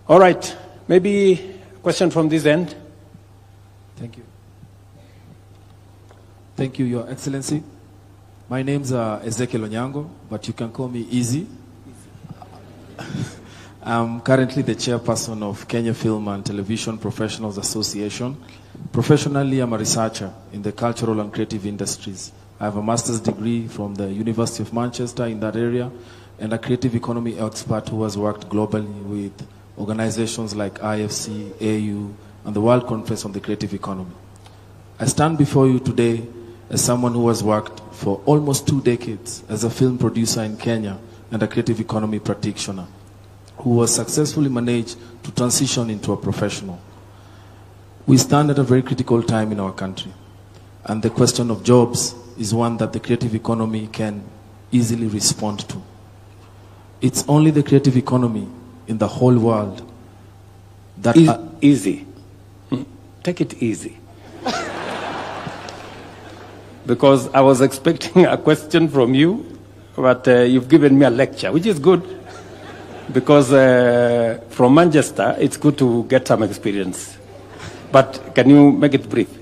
All right, maybe a question from this end. Thank you. Thank you, Your Excellency. My name's Ezekiel Onyango, but you can call me Easy. I'm currently the chairperson of Kenya Film and Television Professionals Association. Professionally, I'm a researcher in the cultural and creative industries. I have a master's degree from the University of Manchester in that area, and a creative economy expert who has worked globally with organizations like IFC, AU, and the World Conference on the Creative Economy. I stand before you today as someone who has worked for almost 2 decades as a film producer in Kenya and a creative economy practitioner, who was successfully managed to transition into a professional. We stand at a very critical time in our country, and the question of jobs is one that the creative economy can easily respond to. It's only the creative economy in the whole world that... Easy. Take it easy. Because I was expecting a question from you, but you've given me a lecture, which is good. Because from Manchester, it's good to get some experience. But can you make it brief?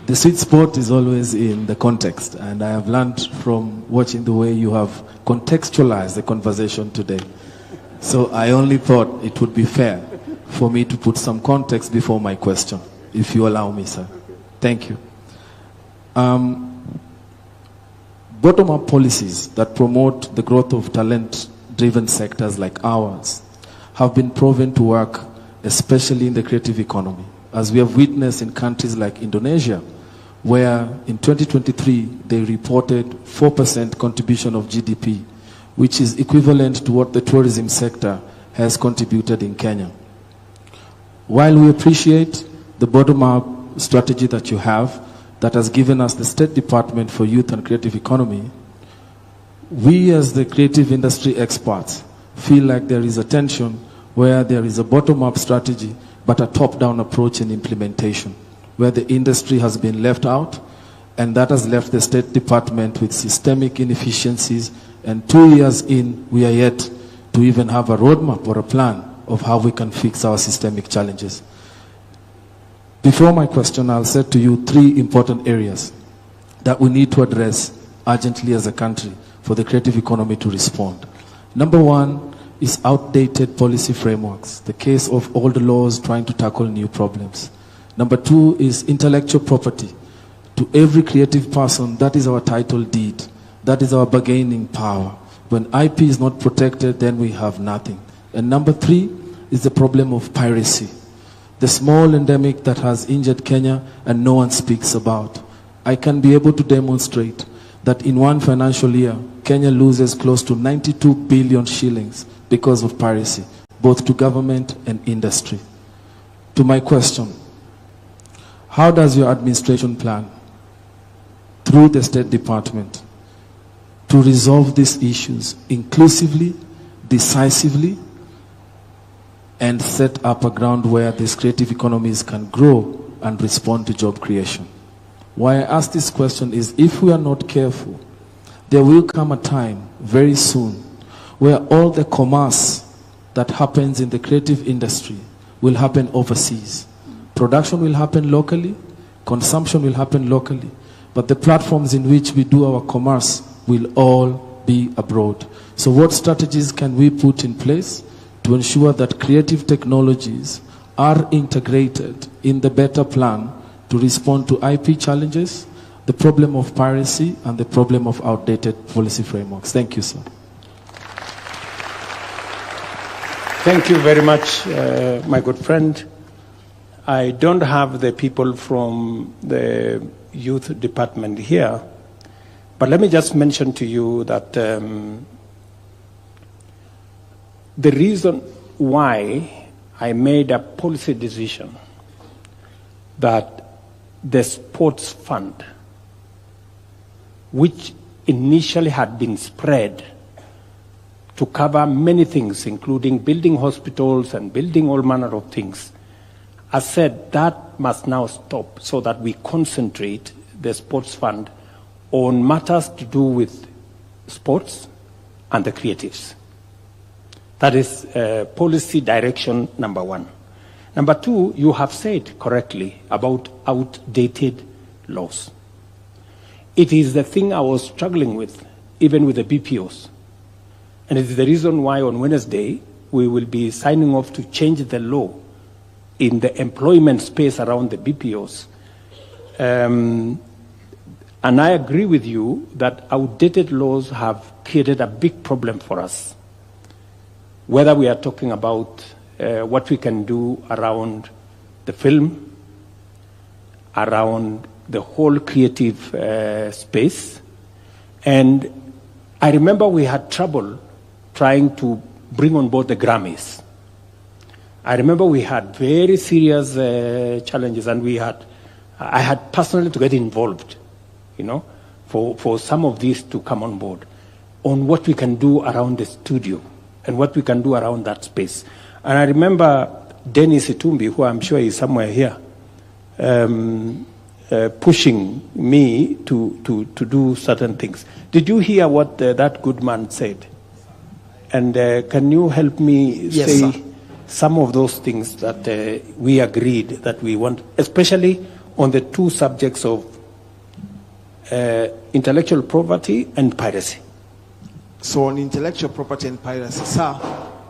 The sweet spot is always in the context, and I have learned from watching the way you have contextualized the conversation today. So I only thought it would be fair for me to put some context before my question, if you allow me, sir. Thank you. Bottom-up policies that promote the growth of talent-driven sectors like ours have been proven to work, especially in the creative economy, as we have witnessed in countries like Indonesia, where in 2023 they reported 4% contribution of GDP, which is equivalent to what the tourism sector has contributed in Kenya. While we appreciate the bottom-up strategy that you have, that has given us the State Department for Youth and Creative Economy, we as the creative industry experts feel like there is a tension where there is a bottom-up strategy but a top-down approach in implementation, where the industry has been left out, and that has left the State Department with systemic inefficiencies, and 2 years in, we are yet to even have a roadmap or a plan of how we can fix our systemic challenges. Before my question, I'll say to you 3 important areas that we need to address urgently as a country for the creative economy to respond. Number 1 is outdated policy frameworks, the case of old laws trying to tackle new problems. Number 2 is intellectual property. To every creative person, that is our title deed. That is our bargaining power. When IP is not protected, then we have nothing. And number 3 is the problem of piracy, the small endemic that has injured Kenya and no one speaks about. I can be able to demonstrate that in one financial year, Kenya loses close to 92 billion shillings because of piracy, both to government and industry. To my question, how does your administration plan, through the State Department, to resolve these issues inclusively, decisively, and set up a ground where these creative economies can grow and respond to job creation? Why I ask this question is, if we are not careful, there will come a time very soon where all the commerce that happens in the creative industry will happen overseas. Production will happen locally, consumption will happen locally, but the platforms in which we do our commerce will all be abroad. So what strategies can we put in place to ensure that creative technologies are integrated in the better plan to respond to IP challenges, the problem of piracy, and the problem of outdated policy frameworks? Thank you, sir. Thank you very much, my good friend. I don't have the people from the youth department here, but let me just mention to you that the reason why I made a policy decision that the sports fund, which initially had been spread to cover many things, including building hospitals and building all manner of things, I said that must now stop so that we concentrate the sports fund on matters to do with sports and the creatives. That is policy direction number one. Number two, you have said correctly about outdated laws. It is the thing I was struggling with, even with the BPOs. And it is the reason why on Wednesday, we will be signing off to change the law in the employment space around the BPOs. And I agree with you that outdated laws have created a big problem for us. Whether we are talking about what we can do around the film, around the whole creative space. And I remember we had trouble trying to bring on board the Grammys. I remember we had very serious challenges, and I had personally to get involved, for some of these to come on board, on what we can do around the studio and what we can do around that space. And I remember Dennis Itumbi, who I'm sure is somewhere here, pushing me to do certain things. Did you hear what that good man said? And can you help me say some of those things that we agreed that we want, especially on the two subjects of intellectual property and piracy? So on intellectual property and piracy, sir,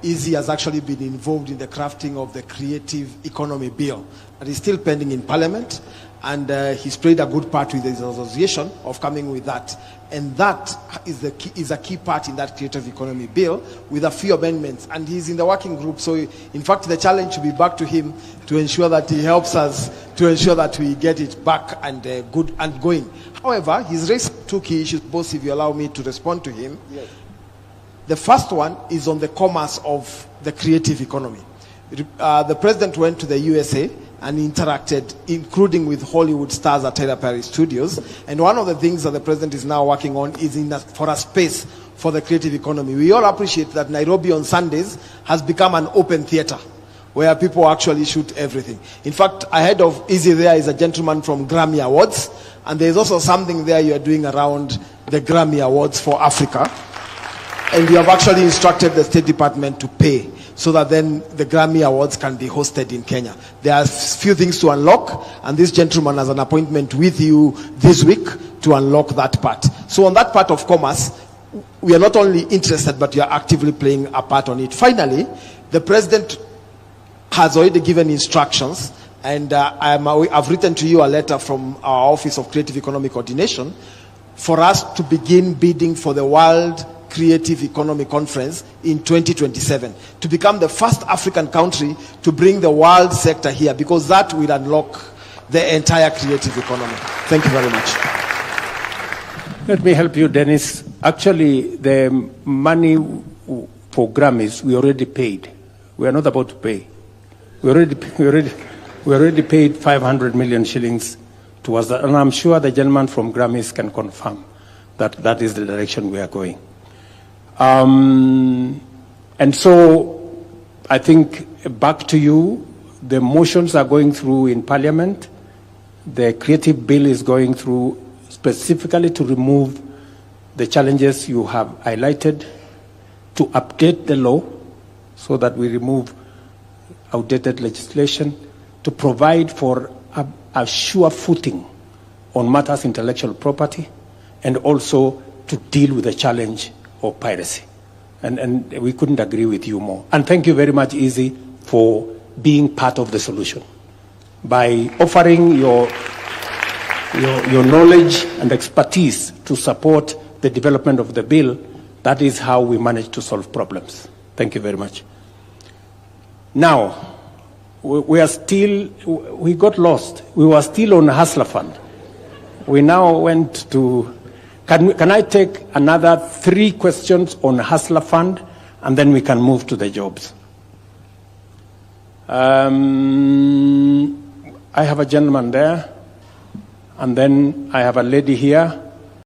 Easy has actually been involved in the crafting of the Creative Economy Bill. That is still pending in Parliament, and he's played a good part with his association of coming with that. And that is a key part in that Creative Economy Bill, with a few amendments. And he's in the working group, so in fact the challenge will be back to him to ensure that he helps us to ensure that we get it back and good and going. However, he's raised two key issues, both, if you allow me to respond to him. Yes. The first one is on the commerce of the creative economy. The president went to the USA and interacted, including with Hollywood stars at Tyler Perry Studios. And one of the things that the president is now working on is for a space for the creative economy. We all appreciate that Nairobi on Sundays has become an open theater where people actually shoot everything. In fact, ahead of Easy there is a gentleman from Grammy Awards, and there's also something there you are doing around the Grammy Awards for Africa. And you have actually instructed the State Department to pay so that then the Grammy Awards can be hosted in Kenya. There are a few things to unlock, and this gentleman has an appointment with you this week to unlock that part. So on that part of commerce, we are not only interested, but we are actively playing a part on it. Finally, the president has already given instructions, and I've written to you a letter from our Office of Creative Economic Coordination for us to begin bidding for the World Creative Economy Conference in 2027 to become the first African country to bring the world sector here, because that will unlock the entire creative economy. Thank you very much. Let me help you, Dennis. Actually, the money for Grammys we already paid. We are not about to pay. We already paid 500 million shillings towards that, and I'm sure the gentleman from Grammys can confirm that that is the direction we are going. And so I think back to you, the motions are going through in Parliament. The creative bill is going through specifically to remove the challenges you have highlighted, to update the law so that we remove outdated legislation, to provide for a sure footing on matters intellectual property, and also to deal with the challenge of piracy. And we couldn't agree with you more. And thank you very much, Easy, for being part of the solution. By offering your knowledge and expertise to support the development of the bill, that is how we manage to solve problems. Thank you very much. Now, we got lost. We were still on Hustler Fund. We now went to, can I take another 3 questions on Hustler Fund, and then we can move to the jobs? I have a gentleman there, and then I have a lady here.